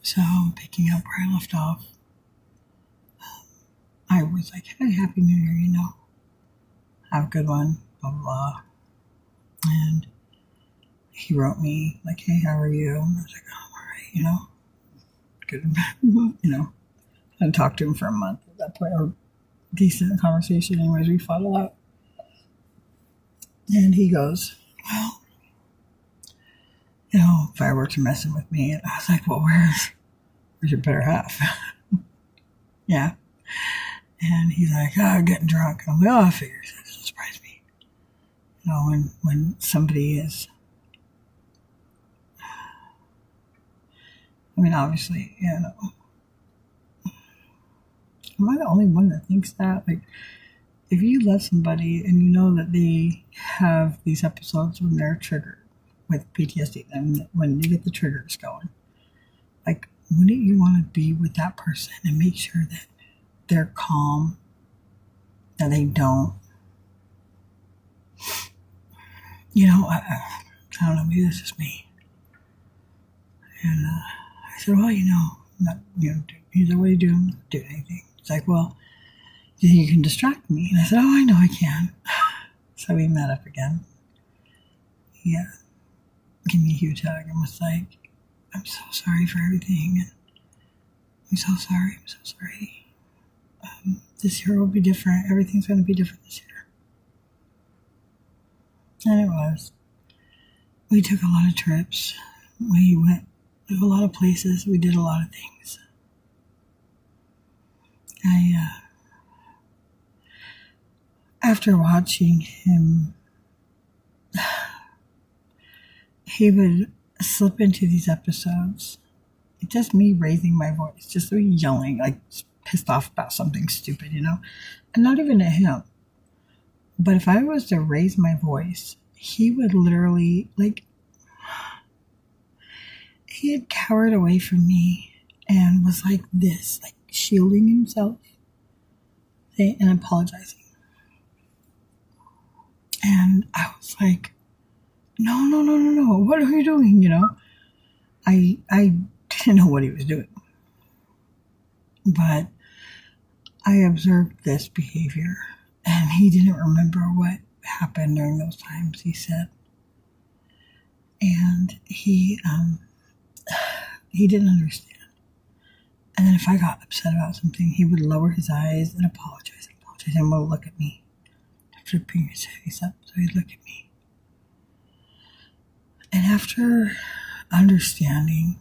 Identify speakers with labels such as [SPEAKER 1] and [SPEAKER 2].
[SPEAKER 1] So, picking up where I left off, I was like, hey, Happy New Year, have a good one, blah, blah, blah. And he wrote me, like, hey, how are you? And I was like, oh, I'm all right, good, I hadn't talked to him for a month at that point, or decent conversation. Anyways, we fought a lot. And he goes, well, fireworks are messing with me. And I was like, well, where's your better half? Yeah. And he's like, getting drunk. I'm like, I figured. That doesn't surprise me. When somebody is, obviously, am I the only one that thinks that? Like, if you love somebody and you know that they have these episodes when they're triggered with PTSD, and when they get the triggers going, like, wouldn't you want to be with that person and make sure that they're calm, that they don't, I don't know, maybe that's just me. And I said, well, not, he's like, what are you doing? I'm not doing anything. It's like, well, do you think you can distract me? And I said, oh, I know I can. So we met up again. Yeah. Give me a huge hug and was like, I'm so sorry for everything. And I'm so sorry. This year will be different. Everything's going to be different this year. And it was. We took a lot of trips. We went to a lot of places. We did a lot of things. After watching him, he would slip into these episodes. It's just me raising my voice, just me yelling, like pissed off about something stupid, and not even at him. But if I was to raise my voice, he would literally, he had cowered away from me and was like this, like shielding himself and apologizing. And I was like, no, what are you doing, I didn't know what he was doing. But I observed this behavior, and he didn't remember what happened during those times, he said. And he didn't understand. And then if I got upset about something, he would lower his eyes and apologize, and would look at me. Flipping his face up, so he'd look at me. And after understanding